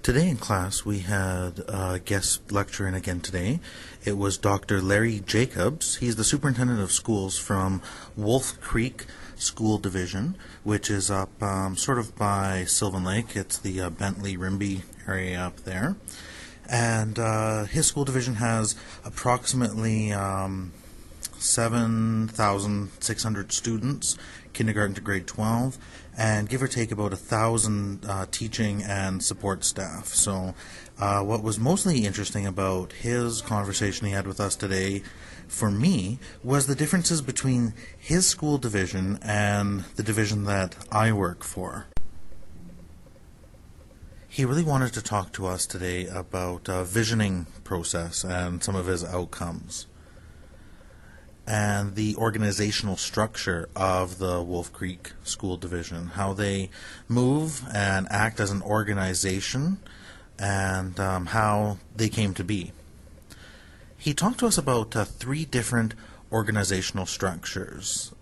Today in class we had a guest lecturing again today. It was Dr. Larry Jacobs. He's the Superintendent of Schools from Wolf Creek School Division, which is up sort of by Sylvan Lake. It's the Bentley-Rimbey area up there. And his school division has approximately 7,600 students, kindergarten to grade 12, and give or take about 1,000 teaching and support staff. So what was mostly interesting about his conversation he had with us today, for me, was the differences between his school division and the division that I work for. He really wanted to talk to us today about visioning process and some of his outcomes, and the organizational structure of the Wolf Creek School Division, how they move and act as an organization, and how they came to be. He talked to us about 3 different organizational structures.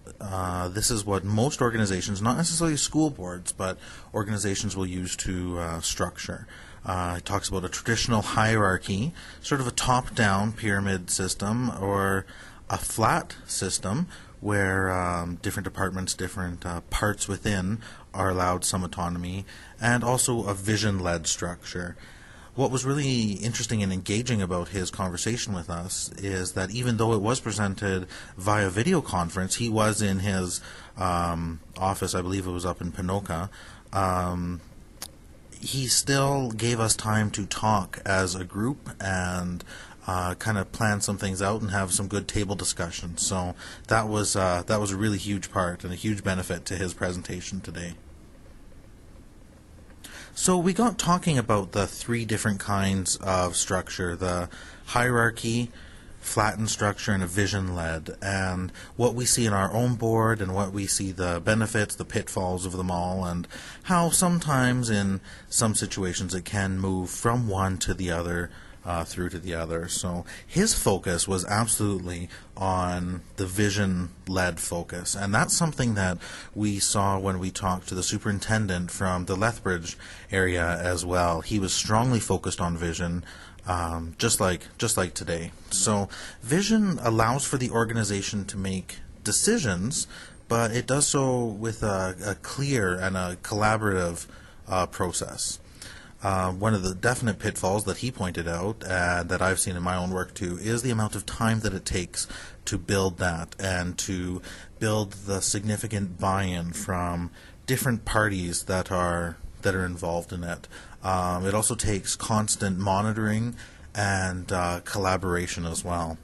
This is what most organizations, not necessarily school boards, but organizations will use to structure. He talks about a traditional hierarchy, sort of a top-down pyramid system, or a flat system where different departments, different parts within are allowed some autonomy, and also a vision-led structure. What was really interesting and engaging about his conversation with us is that even though it was presented via video conference, he was in his office, I believe it was up in Pinoca, he still gave us time to talk as a group and kind of plan some things out and have some good table discussions. So that was a really huge part and a huge benefit to his presentation today. So we got talking about the 3 different kinds of structure, the hierarchy, flattened structure, and a vision-led, and what we see in our own board and what we see the benefits, the pitfalls of them all, and how sometimes in some situations it can move from one to the other, through to the other. So his focus was absolutely on the vision-led focus, and that's something that we saw when we talked to the superintendent from the Lethbridge area as well. He was strongly focused on vision, just like today. So vision allows for the organization to make decisions, but it does so with a clear and a collaborative process. One of the definite pitfalls that he pointed out, that I've seen in my own work too, is the amount of time that it takes to build that and to build the significant buy-in from different parties that are involved in it. It also takes constant monitoring and collaboration as well.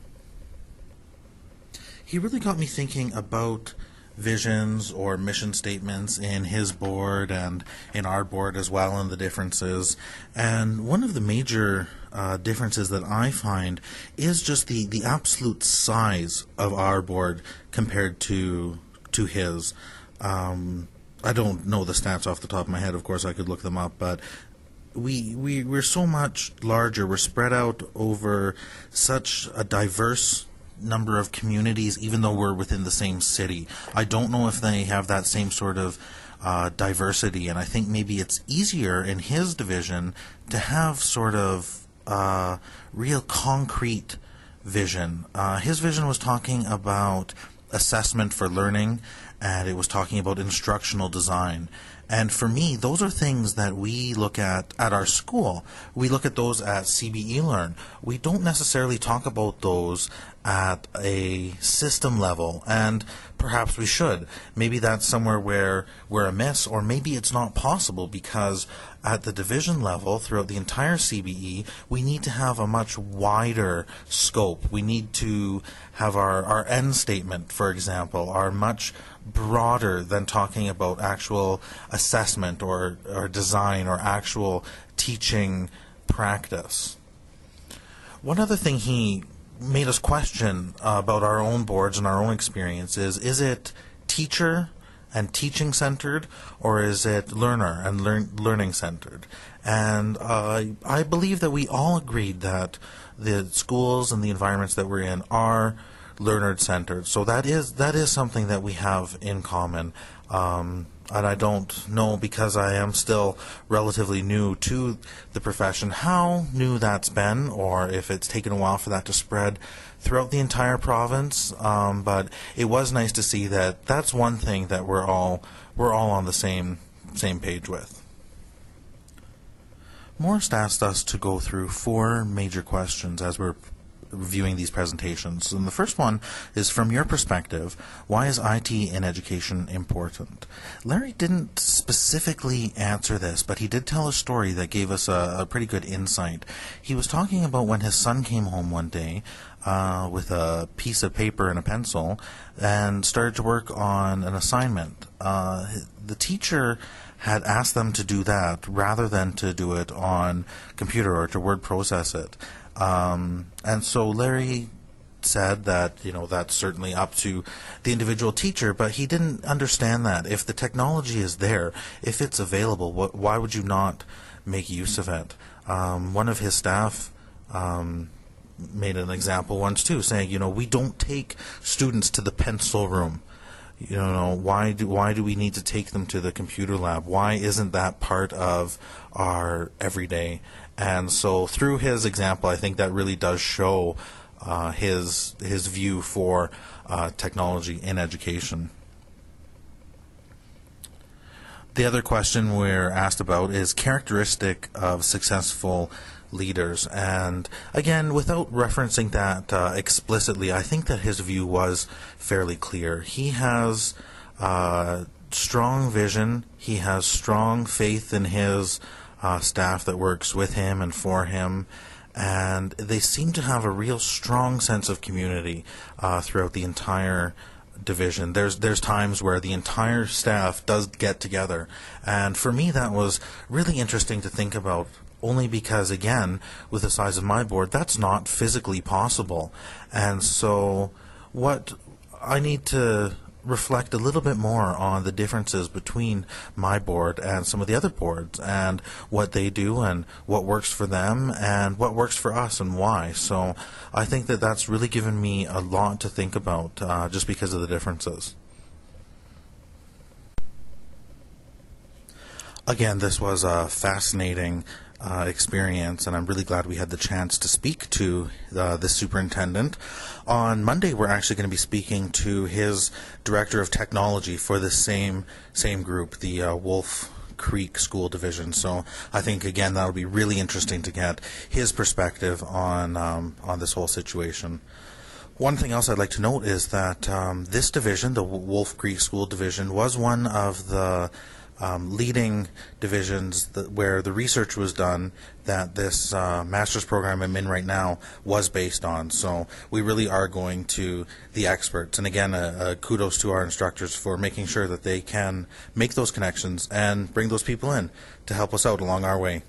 He really got me thinking about visions or mission statements in his board and in our board as well, and the differences. And one of the major differences that I find is just the absolute size of our board compared to his. I don't know the stats off the top of my head. Of course, I could look them up, but we're so much larger. We're spread out over such a diverse number of communities, even though we're within the same city. I don't know if they have that same sort of diversity, and I think maybe it's easier in his division to have sort of real concrete vision. His vision was talking about assessment for learning, and it was talking about instructional design. And for me, those are things that we look at our school. We look at those at CBE Learn. We don't necessarily talk about those at a system level, and perhaps we should. Maybe that's somewhere where we're amiss, or maybe it's not possible, because at the division level, throughout the entire CBE, we need to have a much wider scope. We need to have our end statement, for example, are much broader than talking about actual assessment or design or actual teaching practice. One other thing he made us question about our own boards and our own experiences is it teacher and teaching centered, or is it learner and learning centered? And I believe that we all agreed that the schools and the environments that we're in are learner centered. So that is something that we have in common. and I don't know, because I am still relatively new to the profession, how new that's been, or if it's taken a while for that to spread throughout the entire province. But it was nice to see that that's one thing that we're all on the same page with. Morris asked us to go through 4 major questions as we're reviewing these presentations. And the first one is, from your perspective, why is IT in education important? Larry didn't specifically answer this, but he did tell a story that gave us a pretty good insight. He was talking about when his son came home one day with a piece of paper and a pencil and started to work on an assignment. The teacher had asked them to do that rather than to do it on computer or to word process it. And so Larry said that, that's certainly up to the individual teacher, but he didn't understand that. If the technology is there, if it's available, why would you not make use of it? One of his staff made an example once too, saying, we don't take students to the pencil room. Why do we need to take them to the computer lab? Why isn't that part of our everyday? And so through his example, I think that really does show his view for technology in education. The other question we're asked about is characteristic of successful leaders. And again, without referencing that explicitly, I think that his view was fairly clear. He has strong vision. He has strong faith in his staff that works with him and for him. And they seem to have a real strong sense of community throughout the entire division. There's times where the entire staff does get together. And for me, that was really interesting to think about, only because, again, with the size of my board, that's not physically possible. And so what I need to reflect a little bit more on the differences between my board and some of the other boards, and what they do and what works for them and what works for us and why. So I think that that's really given me a lot to think about just because of the differences. Again, this was a fascinating experience, and I'm really glad we had the chance to speak to the superintendent. On Monday, we're actually going to be speaking to his director of technology for the same group, the Wolf Creek School Division. So I think, again, that'll be really interesting to get his perspective on this whole situation. One thing else I'd like to note is that this division, the Wolf Creek School Division, was one of the leading divisions where the research was done that this master's program I'm in right now was based on. So we really are going to the experts. And again, kudos to our instructors for making sure that they can make those connections and bring those people in to help us out along our way.